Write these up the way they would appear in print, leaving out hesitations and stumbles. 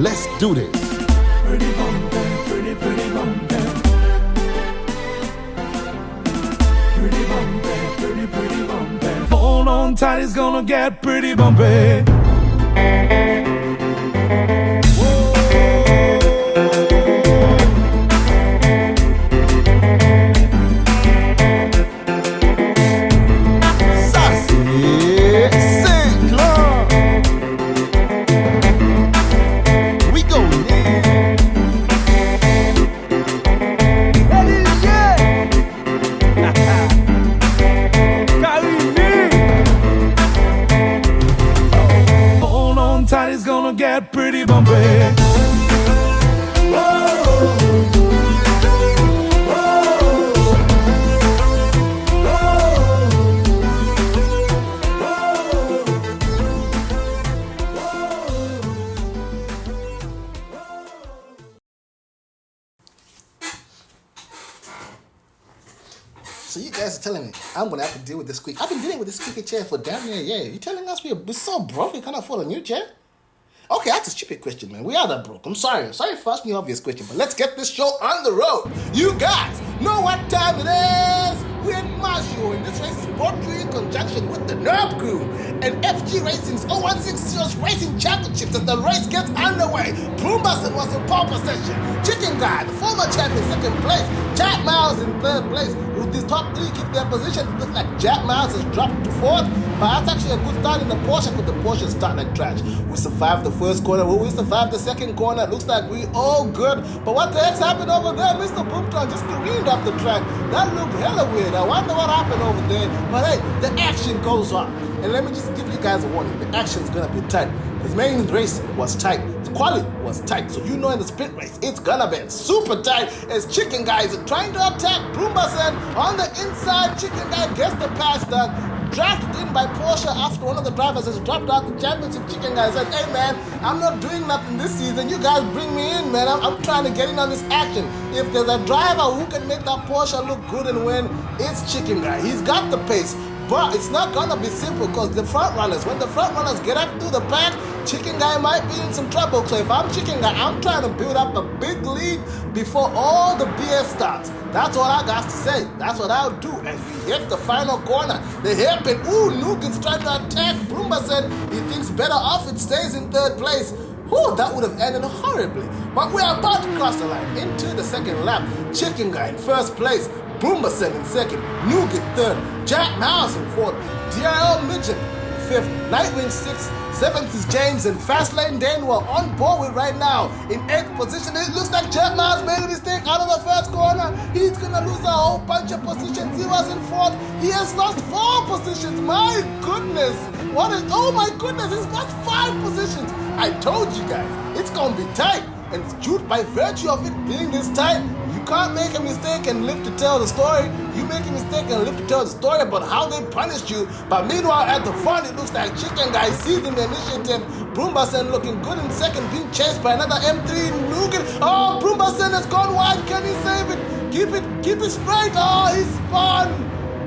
Let's do this. Pretty bumpy, pretty bumpy. Pretty bumpy, pretty bumpy. Hold on tight, it's gonna get pretty bumpy. It's gonna get pretty bumpy. So you guys are telling me I'm gonna have to deal with this squeak. I've been dealing with this squeaky chair for damn near a year. You telling us we're so broke we can't afford a new chair? Okay, that's a stupid question, man. We are that broke. I'm sorry. Sorry for asking the obvious question, but let's get this show on the road. You guys know what time it is? We're at Maggiorre, and this race is brought to you in conjunction with the NERB Crew and FG Racing's 0160 Racing Championships as the race gets underway. Broombassen was in pole position. Chicken Guy, the former champion, second place. Jack Miles in third place. With these top three keep their position, it looks like Jack Miles has dropped to fourth, but that's actually a good start in the Porsche, but the Porsche is starting like trash. We survived the first corner, will we survive the second corner? It looks like we all good, but what the heck's happened over there? Mr. Boomtron just careened off the track. That looked hella weird. I wonder what happened over there, but hey, the action goes on. And let me just give you guys a warning, the action's gonna be tight. His main race was tight. The quali was tight. So you know in the sprint race, it's gonna be super tight as Chicken Guy is trying to attack Broombassen on the inside. Chicken Guy gets the pass done. Drafted in by Porsche after one of the drivers has dropped out the championship. Chicken Guy said, hey man, I'm not doing nothing this season. You guys bring me in, man. I'm trying to get in on this action. If there's a driver who can make that Porsche look good and win, it's Chicken Guy. He's got the pace. But it's not gonna be simple because the front runners, when the front runners get up through the pack, Chicken Guy might be in some trouble. So if I'm Chicken Guy, I'm trying to build up a big lead before all the BS starts. That's what I got to say. That's what I'll do as we hit the final corner. The hairpin, Nugen's trying to attack Broombassen. He thinks better off it stays in third place. That would have ended horribly. But we're about to cross the line into the second lap. Chicken Guy in first place. Broombassen in second, Nugget third, Jack Miles in fourth, DRL Midget in fifth, Nightwing sixth, seventh is James, and Fastlane Dan we're on board with right now. In eighth position, it looks like Jack Miles made a mistake out of the first corner. He's gonna lose a whole bunch of positions. He was in fourth. He has lost 4 positions. My goodness. Oh my goodness, he's lost 5 positions. I told you guys, it's gonna be tight. And due by virtue of it being this tight, you can't make a mistake and live to tell the story. You make a mistake and live to tell the story about how they punished you. But meanwhile, at the front, it looks like Chicken Guy seizing the initiative. Broombassen looking good in second, being chased by another M3 Nugen. Oh, Broombassen has gone wide. Can he save it? Keep it straight. Oh, he spun.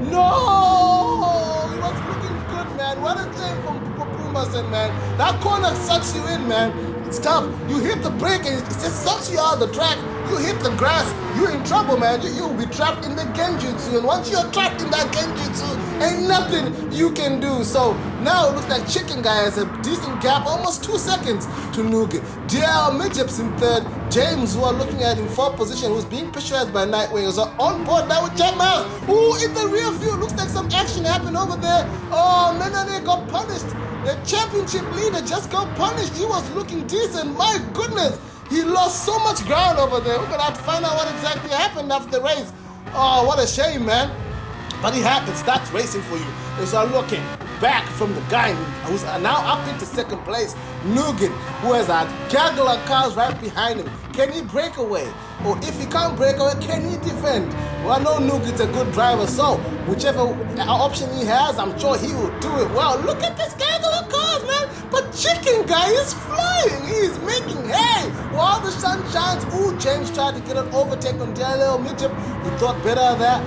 No, he was looking good, man. What a shame for Broombassen, man. That corner sucks you in, man. It's tough. You hit the brake and it just sucks you out of the track. You hit the grass, you're in trouble, man. You'll be trapped in the genjutsu. And once you're trapped in that genjutsu, ain't nothing you can do. So now it looks like Chicken Guy has a decent gap, almost 2 seconds to Nuget. DL Midgets in third. James, who are looking at in fourth position, who's being pressurized by Nightwingers, are on board now with Jack Miles. In the rear view, looks like some action happened over there. Oh, Menane got punished. The championship leader just got punished. He was looking decent. My goodness. He lost so much ground over there. We're going to have to find out what exactly happened after the race. Oh, what a shame, man. But it happens. That's racing for you. And so looking back from the guy who's now up into second place, Nugen, who has a gaggle of cars right behind him. Can he break away? Or if he can't break away, can he defend? Well, I know Nugen's a good driver, so whichever option he has, I'm sure he will do it well. Look at this gaggle of cars, man. But Chicken Guy is flying. He's making hay while the sun shines. James tried to get an overtake on Daniel Mitchell. He thought better of that.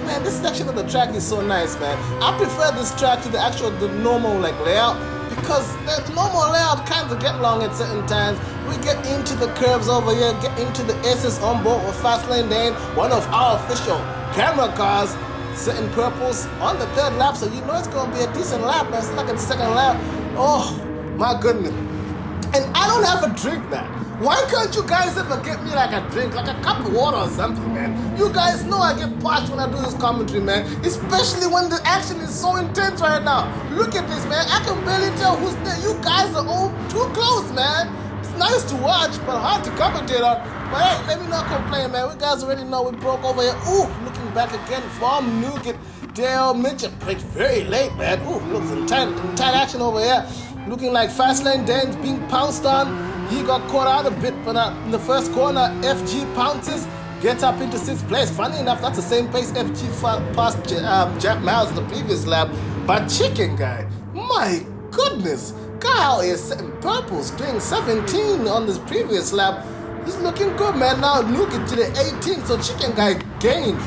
Man, this section of the track is so nice, man. I prefer this track to the normal layout, because the normal layout kind of get long at certain times. we get into the curves over here, get into the S's on board with Fastlane Dane, one of our official camera cars, setting purples on the third lap, so you know it's going to be a decent lap, man. Stuck at the second lap. Oh, my goodness. And I don't have a drink, man. Why can't you guys ever get me like a drink, like a cup of water or something, man? You guys know I get parched when I do this commentary, man. Especially when the action is so intense right now. Look at this, man. I can barely tell who's there. You guys are all too close, man. It's nice to watch, but hard to commentate on. But hey, let me not complain, man. We guys already know we broke over here. Ooh, looking back again from Nugget. Dale Mitchell played very late, man. Ooh, look, some tight action over here. Looking like Fastlane Dane's being pounced on. He got caught out a bit, but in the first corner, FG pounces, gets up into 6th place. Funny enough, that's the same pace FG passed Jack Miles in the previous lap. But Chicken Guy, my goodness, guy out here setting purples, doing 17 on this previous lap. He's looking good, man. Now Nuke to the 18, so Chicken Guy gained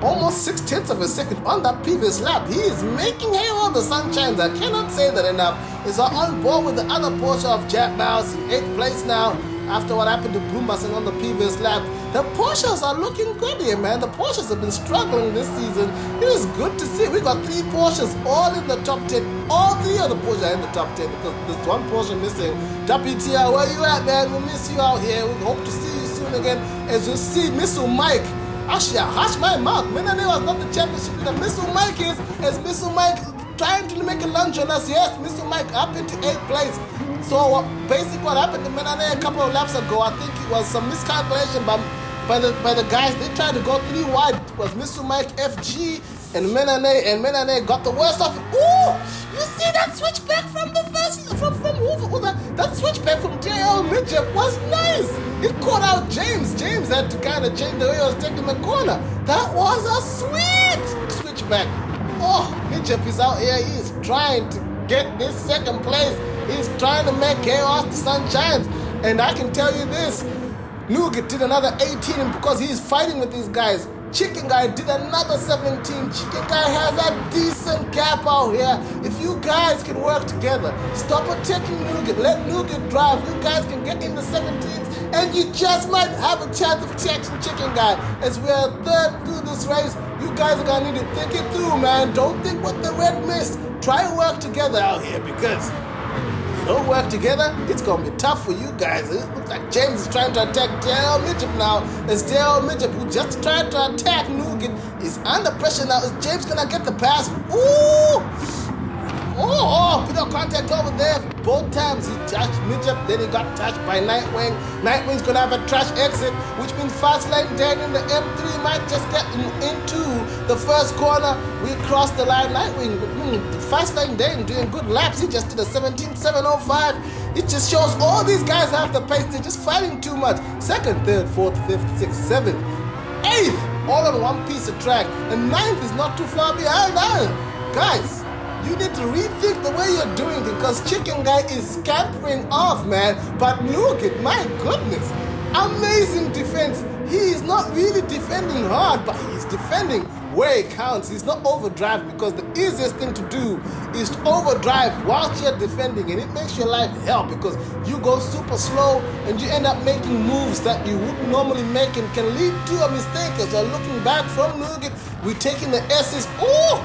almost 6/10 of a second on that previous lap. He is making hay while the sun shines. I cannot say that enough. He's on board with the other Porsche of Jack Miles in 8th place now after what happened to Bloomberg on the previous lap. The Porsches are looking good here, man. The Porsches have been struggling this season. It is good to see. We got 3 Porsches all in the top 10. All 3 of the Porsches are in the top 10 because there's one Porsche missing. WTR, where you at, man? We miss you out here. We hope to see you soon again. As you see, Missile Mike. Actually, I hushed my mouth. Menane was not the championship leader. Missile Mike is, as Missile Mike trying to make a lunge on us. Yes, Missile Mike up into 8th place. So basically what happened to Menane a couple of laps ago, I think it was some miscalculation by the guys. They tried to go 3 wide. It was Missile Mike, FG, and Menane got the worst of it. Ooh! You see that switchback from the first, from who that switchback from JL Midget was nice. He caught out James. James had to kind of change the way he was taking the corner. That was a sweet switchback. Oh, Midget is out here. He's trying to get this 2nd place. He's trying to make chaos the sun shines. And I can tell you this, Nugget did another 18 because he's fighting with these guys. Chicken Guy did another 17. Chicken Guy has a decent gap out here. If you guys can work together, stop attacking Nugget, let Nugget drive. You guys can get in the 17s and you just might have a chance of catching Chicken Guy. As we are 3rd through this race, you guys are gonna need to think it through, man. Don't think what the red missed. Try and work together out here because don't work together, it's going to be tough for you guys. It looks like James is trying to attack Dale Midget now. It's Dale Midget who just tried to attack Nugget. He's under pressure now. Is James going to get the pass? Ooh! Oh, bit of contact over there. Both times he touched Midget, then he got touched by Nightwing. Nightwing's going to have a trash exit, which means Fastlane Dane in the M3 might just get into the first corner. We crossed the line. Nightwing, Fastlane Dane doing good laps. He just did a 17.705. It just shows all these guys have the pace. They're just fighting too much. 2nd, 3rd, 4th, 5th, 6th, 7th, 8th, all on one piece of track. And 9th is not too far behind either. Guys, you need to rethink the way you're doing it because Chicken Guy is scampering off, man. But look at, my goodness, amazing defense. He is not really defending hard, but he's defending where it counts. He's not overdriving because the easiest thing to do is to overdrive whilst you're defending, and it makes your life hell because you go super slow and you end up making moves that you wouldn't normally make and can lead to a mistake. As you're looking back from Nugget, we're taking the S's. Oh!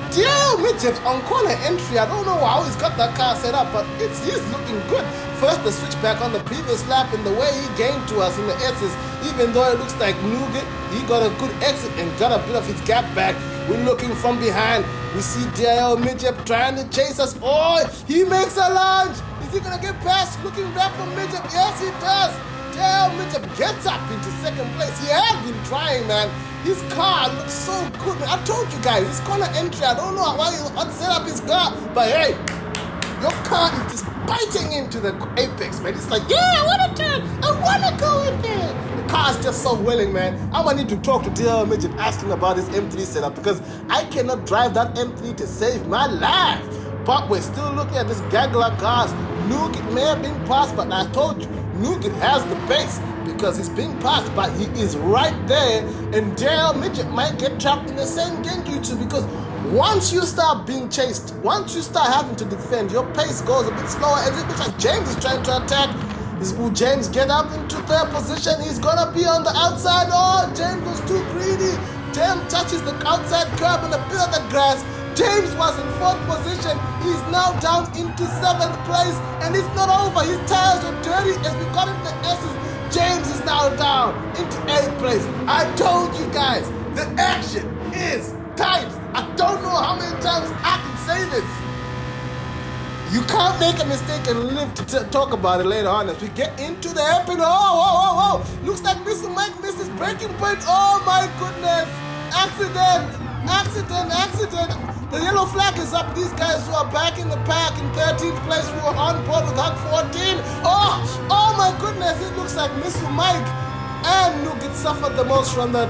Dear Midget on corner entry. I don't know how he's got that car set up, but he's looking good. First the switchback on the previous lap and the way he gained to us in the S's, even though it looks like Nugget, he got a good exit and got a bit of his gap back. We're looking from behind. We see DL Midget trying to chase us. Oh, he makes a lunge. Is he gonna get past? Looking back from Midget. Yes, he does. DL Midget gets up into 2nd place. He has been trying, man. His car looks so good, man. I told you guys, his corner entry, I don't know why he set up his car, but hey, your car is just biting into the apex, man. It's like, yeah, I want to turn. I want to go in there. The car's just so willing, man. I'm going to need to talk to DL Midget, ask him about his M3 setup because I cannot drive that M3 to save my life. But we're still looking at this gaggle of cars. Nugget may have been passed, but I told you, Nugget has the pace because he's being passed, but he is right there. And Dale Midget might get trapped in the same game you two because once you start being chased, once you start having to defend, your pace goes a bit slower. As it looks like James is trying to attack Will James get up into third position? He's gonna be on the outside. Oh, James was too greedy. James touches the outside curb and a bit of the grass. James was in fourth position. He's now down into seventh place, and it's not over. His tires were dirty as we got into S's. James is now down into eighth place. I told you guys, the action is tight. I don't know how many times I can say this. You can't make a mistake and live to talk about it later on as we get into the happen. Oh. Looks like Mr. Mike missed his breaking point. Oh my goodness. Accident. The yellow flag is up. These guys who are back in the pack in 13th place who are on board with Hug 14. Oh my goodness. It looks like Mr. Mike and Nugget suffered the most from that.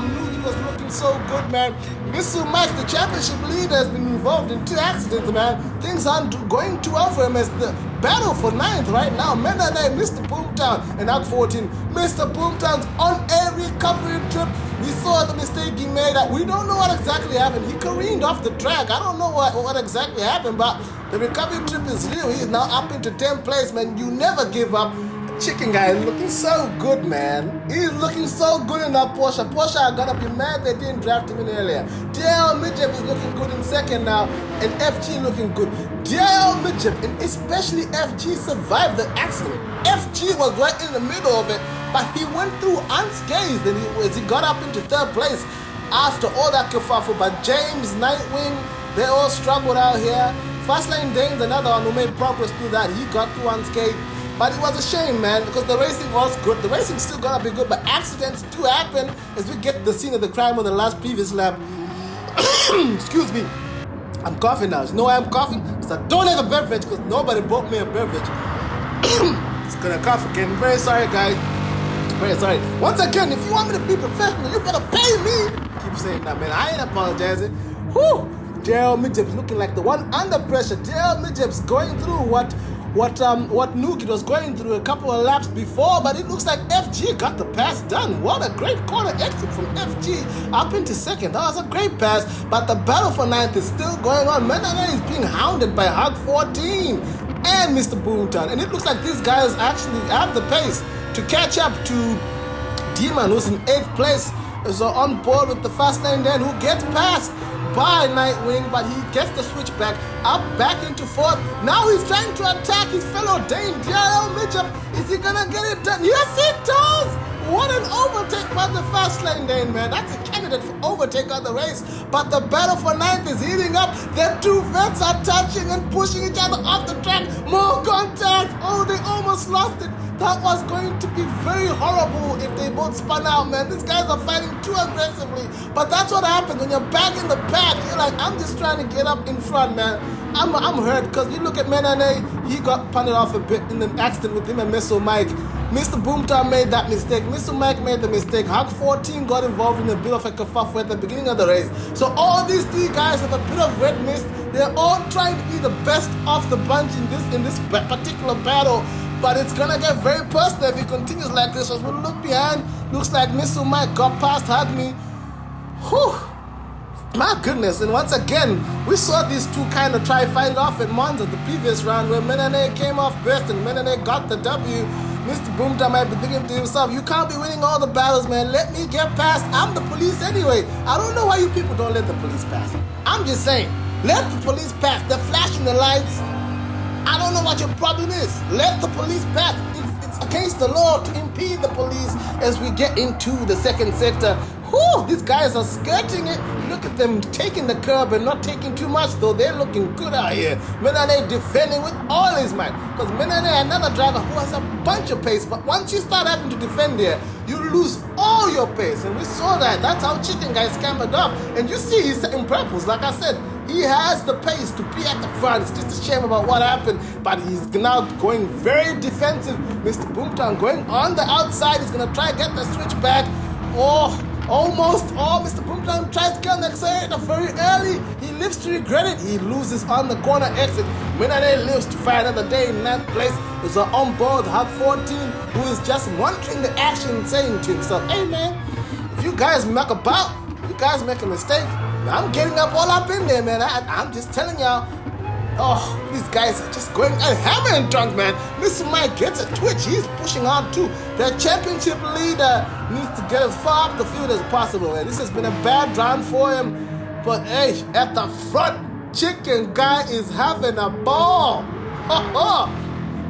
Nugget was looking so good, man. Mr. Mike, the championship leader, has been involved in 2 accidents, man. Things aren't going too well for him as the battle for 9th right now. Menane, Mr. Boomtown, and Hug 14. Mr. Boomtown's on a recovery trip. We saw the mistake he made. We don't know what exactly happened. He careened off the track. I don't know what exactly happened, but the recovery trip is real. He's now up into 10th place, man. You never give up. Chicken guy is looking so good, man. He's looking so good in that Porsche. Porsche are gonna be mad they didn't draft him in earlier. DL Midgep is looking good in second now, and FG looking good. DL Midgep and especially FG survived the accident. FG was right in the middle of it, but he went through unscathed, and he got up into third place after all that kerfuffle. But James, Nightwing, they all struggled out here. Fastlane Dane's another one who made progress through that. He got through unscathed. But it was a shame, man, because the racing was good. The racing's still gonna be good, but accidents do happen as we get the scene of the crime on the previous lap. Excuse me. I'm coughing now. You know why I'm coughing? Because I don't have a beverage, because nobody bought me a beverage. It's gonna cough again. Very sorry, guys. Very sorry. Once again, if you want me to be professional, you better pay me. Keep saying that, man. I ain't apologizing. Whew. JL Midgep's looking like the one under pressure. JL Midgep's going through what Nugget was going through a couple of laps before, but it looks like FG got the pass done. What a great corner exit from FG up into second. That was a great pass, but the battle for 9th is still going on. Menane is being hounded by Hug 14 and Mr. Boomtown, and it looks like these guys actually have the pace to catch up to Demon, who's in 8th place, is on board with the Fastlane then, who gets past by Nightwing, but he gets the switch back into 4th. Now he's trying to attack his fellow Dane, DRL Midgep. Is he gonna get it done? Yes, he does! What an overtake by the Fastlane Dane, man. That's a candidate for overtake on the race. But the battle for 9th is heating up. The two vets are touching and pushing each other off the track. More contact. Oh, they almost lost it. That was going to be very horrible if they both spun out, man. These guys are fighting too aggressively. But that's what happens when you're back in the pack. You're like, I'm just trying to get up in front, man. I'm hurt because you look at Menane, he got punted off a bit in an accident with him and Mr. Mike. Mr. Boomtown made that mistake. Mr. Mike made the mistake. Hug 14 got involved in a bit of a kerfuffle at the beginning of the race. So all these 3 guys have a bit of red mist. They're all trying to be the best of the bunch in this particular battle. But it's gonna get very personal if it continues like this. As we look behind, looks like Mr. Mike got past Hug Me. Whew. My goodness, and once again, we saw these two kind of fight off in Monza the previous round where Menane came off best and Menane got the W. Mr. Boomtown might be thinking to himself, you can't be winning all the battles, man. Let me get past. I'm the police anyway. I don't know why you people don't let the police pass. I'm just saying, let the police pass. They're flashing the lights. I don't know what your problem is. Let the police pass. It's against the law to impede the police as we get into the second sector. Whew, these guys are skirting it. Look at them taking the curb and not taking too much, though. They're looking good out here. Menane defending with all his might. Because Menane, another driver who has a bunch of pace, but once you start having to defend here, you lose all your pace. And we saw that. That's how Chicken Guy scampered up. And you see he's in purpose. Like I said, he has the pace to be at the front. It's just a shame about what happened. But he's now going very defensive. Mr. Boomtown going on the outside. He's going to try to get the switch back. Almost. Mr. Boomtown tries to get on the accelerator very early. He lives to regret it. He loses on the corner exit. Menane lives to fight another day in that place. There's an on-board Hug 14 who is just monitoring the action, saying to himself, hey man, if you guys muck about, you guys make a mistake, I'm getting up all up in there, man. I'm just telling y'all, Oh, these guys are just going and hammering drunk, man. Mr. Mike gets a twitch. He's pushing on too. The championship leader needs to get as far up the field as possible, man. This has been a bad round for him. But hey, at the front, Chicken Guy is having a ball.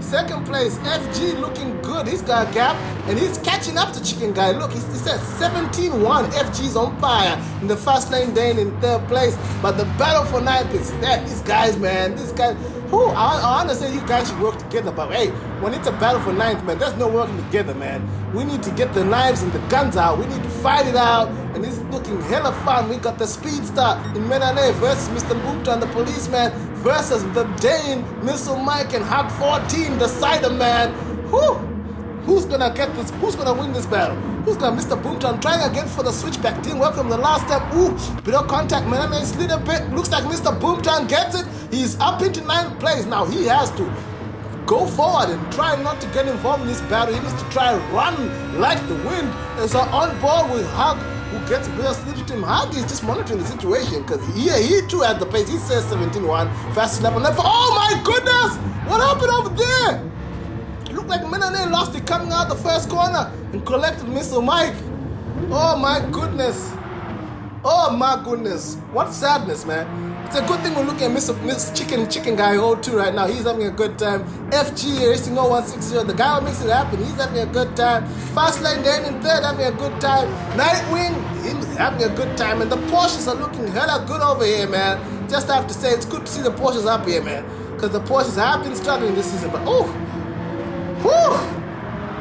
Second place, FG looking good. He's got a gap and he's catching up to Chicken Guy. Look, he said 17-1. FG's on fire in the fast lane Dane in third place. But the battle for ninth is there. These guys, man, these guys. I understand you guys should work together, but hey, when it's a battle for ninth, man, there's no working together, man. We need to get the knives and the guns out. We need to fight it out, and it's looking hella fun. We got the Speedster in Menane versus Mr. Boomtown, the policeman, versus the Dane, Missile Mike, and Hawk 14, the Cider Man. Who's gonna get this? Who's gonna win this battle? Who's gonna Mr. Boomtown trying again for the switchback? Didn't work from the last time. Bit of contact, man. It's a little bit. Looks like Mr. Boomtown gets it. He's up into ninth place. Now he has to go forward and try not to get involved in this battle. He needs to try and run like the wind. And so on board with Hug, who gets a bit of sleep to him. Hug is just monitoring the situation because he too had the pace. He says 17-1, fast lap on left. Oh my goodness! What happened over there? It looked like Menane lost it coming out the first corner and collected Missile Mike. Oh my goodness. Oh my goodness. What sadness, man. It's a good thing we're looking at Miss Chicken Guy 02 right now. He's having a good time. FG Racing 0160, the guy who makes it happen, he's having a good time. Fast Lane Dane in third, having a good time. Nightwing, he's having a good time. And the Porsches are looking hella good over here, man. Just have to say, it's good to see the Porsches up here, man. Because the Porsches have been struggling this season. But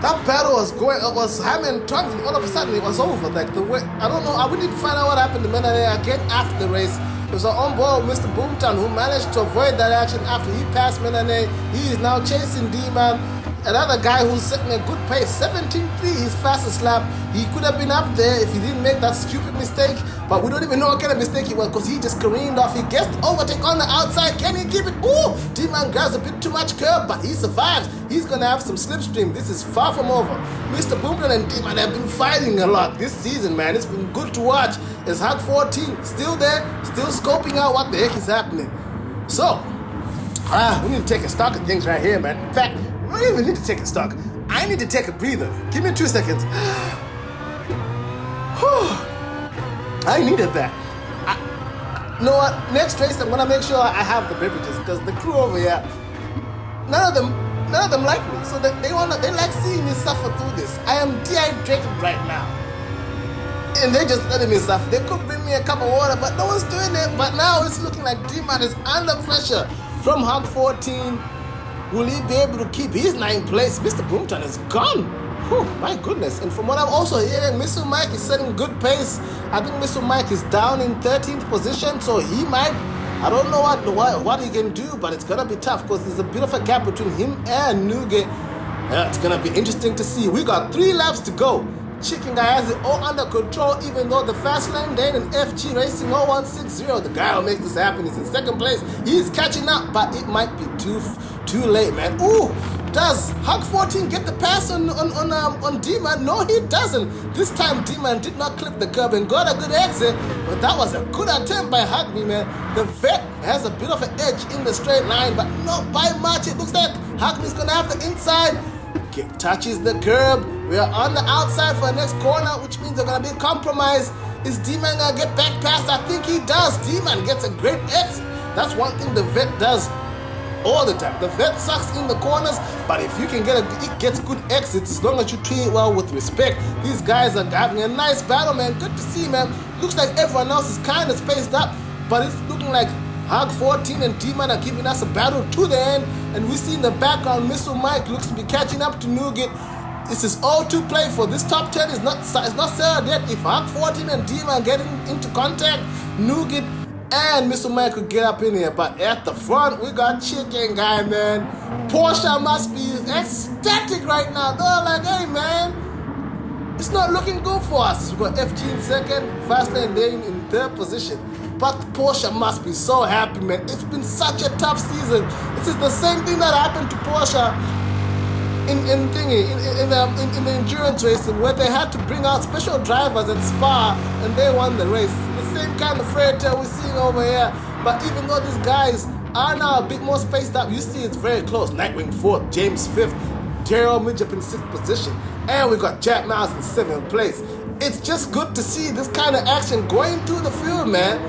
that battle was hammering drunk, and all of a sudden it was over. Like the way, I don't know, we need to find out what happened to Menane again after the race. It was an on-board Mr. Boomtown who managed to avoid that action after he passed Menane. He is now chasing D-Man. Another guy who's setting a good pace, 17-3, his fastest lap. He could have been up there if he didn't make that stupid mistake, but we don't even know what kind of mistake it was because he just careened off. He gets the overtake on the outside. Can he keep it? Ooh, D-Man grabs a bit too much curve, but he survives. He's going to have some slipstream. This is far from over. Mr. Boomtown and D-Man have been fighting a lot this season, man. It's been good to watch. Is Hug 14 still there, still scoping out what the heck is happening? So, we need to take a stock of things right here, man. In fact, I don't even need to take a stock. I need to take a breather. Give me 2 seconds. I needed that. You know what? Next race, I'm gonna make sure I have the beverages because the crew over here, none of them like me. So they like seeing me suffer through this. I am dehydrated right now, and they just letting me suffer. They could bring me a cup of water, but no one's doing it. But now it's looking like D-Man is under pressure from Hug 14. Will he be able to keep his 9th place? Mr. Boomtown is gone. Whew, my goodness. And from what I'm also hearing, Mr. Mike is setting good pace. I think Mr. Mike is down in 13th position, so he might, I don't know what he can do, but it's going to be tough because there's a bit of a gap between him and Nougat. It's going to be interesting to see. We got 3 laps to go. Chicken Guy has it all under control, even though the fast lane Dane and FG Racing 0160, the guy who makes this happen, is in 2nd place. He's catching up, but it might be too late, man. Ooh, does Hug 14 get the pass on D-Man? No, he doesn't. This time D-Man did not clip the curb and got a good exit, but that was a good attempt by Hugby, man. The vet has a bit of an edge in the straight line, but not by much. It looks like Hugby's gonna have the inside. Touches the curb. We are on the outside for the next corner, which means they're gonna be compromised. Is D-Man gonna get back past? I think he does. D-Man gets a great exit. That's one thing the vet does all the time. The vet sucks in the corners, but if you can it gets good exits as long as you treat it well with respect. These guys are having a nice battle, man. Good to see, man. Looks like everyone else is kind of spaced up, but it's looking like Hug 14 and D-Man are giving us a battle to the end, and we see in the background Missile Mike looks to be catching up to Nougat. This is all to play for. This top 10 is not settled yet. If Hug 14 and D-Man get into contact, Nougat and Missile Mike could get up in here. But at the front, we got Chicken Guy, man. Porsche must be ecstatic right now. They're like, hey, man, it's not looking good for us. We got FG in 2nd, Fast Lane Dane in 3rd position. But Porsche must be so happy, man. It's been such a tough season. This is the same thing that happened to Porsche in the endurance racing, where they had to bring out special drivers at Spa and they won the race. It's the same kind of fairy tale we're seeing over here. But even though these guys are now a bit more spaced out. You see it's very close. Nightwing 4th, James 5th, Daryl Midgep in 6th position, and we got Jack Miles in 7th place. It's just good to see this kind of action going through the field, man.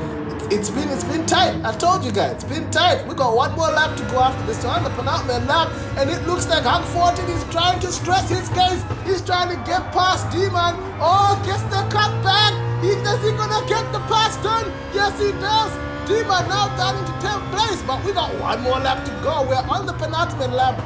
It's been tight. I told you guys, it's been tight. We got one more lap to go after this on the penultimate lap, and it looks like Hug 14 is trying to stress his case. He's trying to get past D-Man. Oh, gets the cut back. Is he gonna get the pass done? Yes, he does. D-Man now down into 10th place, but we got one more lap to go. We're on the penultimate lap.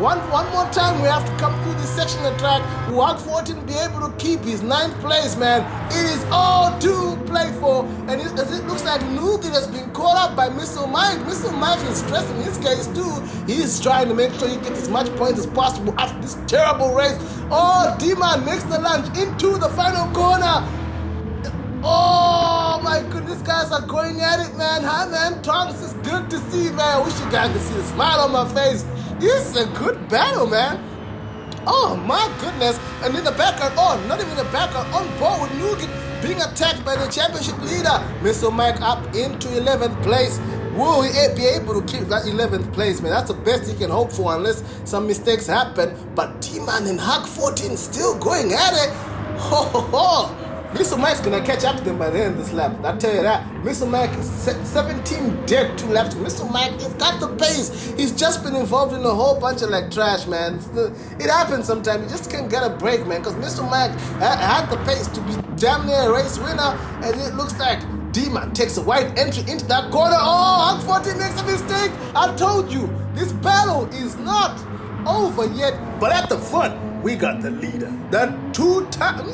One more time we have to come through this section of track. Hug 14 be able to keep his 9th place, man. It is all to play for. And it looks like Noogie has been caught up by Mr. Mike. Mr. Mike is stressing his case too. He's trying to make sure he gets as much points as possible after this terrible race. Oh, D-Man makes the lunge into the final corner. Oh my goodness, guys are going at it, man. Hi, man. Tonks is good to see, man. I wish you guys could see the smile on my face. This is a good battle, man. Oh my goodness. And in the background, not even the background, on board with Nugget being attacked by the championship leader. Mr. Mike up into 11th place. Will he be able to keep that 11th place, man? That's the best he can hope for unless some mistakes happen. But D-Man and Hug 14 still going at it. Ho ho ho. Mr. Mike's gonna catch up to them by the end of this lap. I'll tell you that. Mr. Mike is 17 dead 2 laps. Mr. Mike has got the pace. He's just been involved in a whole bunch of like trash, man. It happens sometimes. You just can't get a break, man. Because Mr. Mike had the pace to be damn near a race winner, and it looks like D-Man takes a wide entry into that corner. Oh, Hug 14 makes a mistake. I told you, this battle is not over yet. But at the front, we got the leader, the two-time,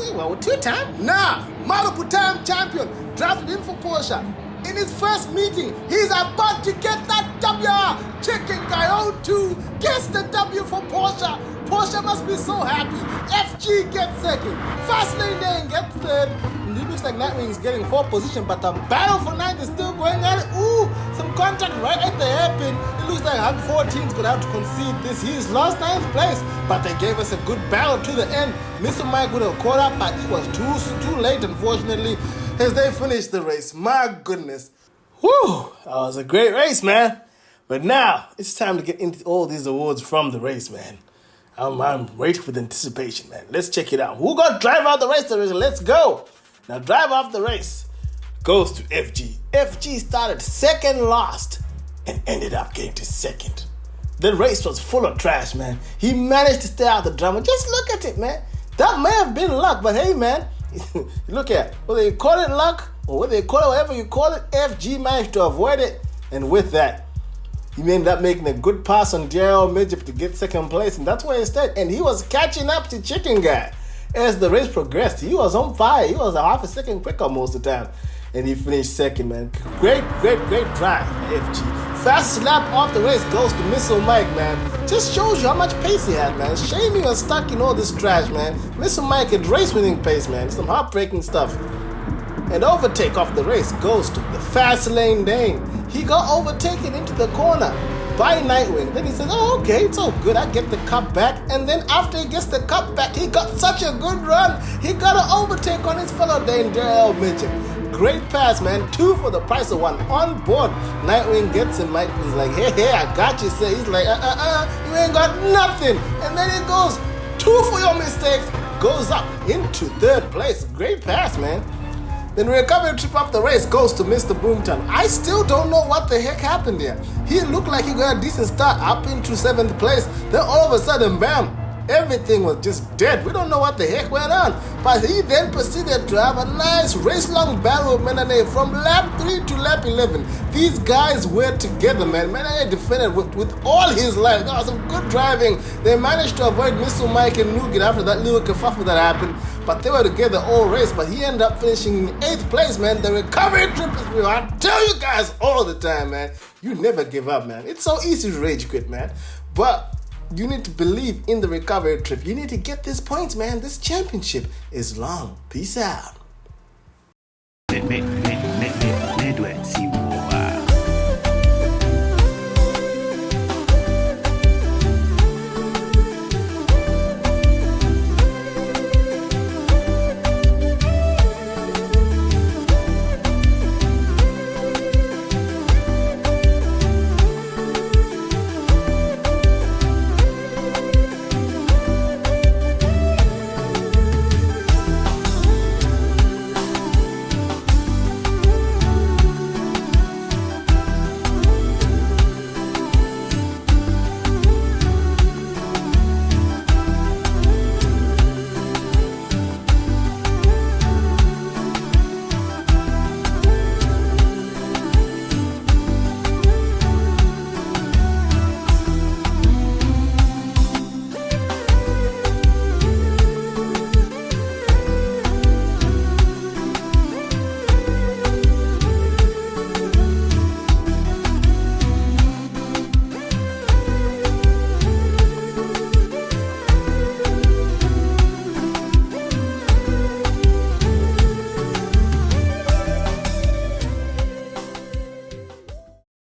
multiple-time champion, drafted in for Porsche. In his first meeting, he's about to get that W. Chicken Guy 02 gets the W for Porsche. Porsche must be so happy. FG gets second. Fastlane Dane gets third. And it looks like Nightwing's getting 4th position, but the battle for 9th is still going at it. Ooh, some contact right at the hairpin. It looks like Hug 14 is going to have to concede this. He's lost 9th place, but they gave us a good battle to the end. Mr. Mike would have caught up, but it was too late, unfortunately, as they finished the race. My goodness. Whew, that was a great race, man. But now, it's time to get into all these awards from the race, man. I'm waiting with anticipation, man. Let's check it out. Who got driver of the race? Let's go. Now, driver of the race goes to FG. FG started second last and ended up getting to second. The race was full of trash, man. He managed to stay out the drama. Just look at it, man. That may have been luck, but hey, man. Look at it. Whether you call it luck or whether you call it whatever you call it, FG managed to avoid it. And with that, he ended up making a good pass on Daryl Midgep to get second place, and that's where he stayed. And he was catching up to Chicken Guy as the race progressed. He was on fire. He was a half a second quicker most of the time. And he finished second, man. Great drive, FG. Fast lap off the race goes to Mr. Mike, man. Just shows you how much pace he had, man. Shame he was stuck in all this trash, man. Mr. Mike had race-winning pace, man. Some heartbreaking stuff. And overtake off the race goes to the Fastlane Dane. He got overtaken into the corner by Nightwing. Then he says, oh, okay, it's all good. I get the cup back. And then after he gets the cup back, he got such a good run. He got an overtake on his fellow Dane, Daryl Midgep. Great pass, man. 2 for the price of 1. On board. Nightwing gets him. Mike is like, hey, I got you. So he's like, you ain't got nothing. And then it goes, 2 for your mistakes. Goes up into 3rd place. Great pass, man. Then recovery trip off the race goes to Mr. Boomtown. I still don't know what the heck happened there. He looked like he got a decent start up into 7th place. Then all of a sudden, bam, everything was just dead. We don't know what the heck went on. But he then proceeded to have a nice race-long battle with Menane from lap 3 to lap 11. These guys were together, man. Menane defended with all his life. There was some good driving. They managed to avoid Mr. Mike and Nugget after that little kerfuffle that happened. But they were together all race, but he ended up finishing in 8th place, man. The recovery trip is real. I tell you guys all the time, man. You never give up, man. It's so easy to rage quit, man. But you need to believe in the recovery trip. You need to get these points, man. This championship is long. Peace out.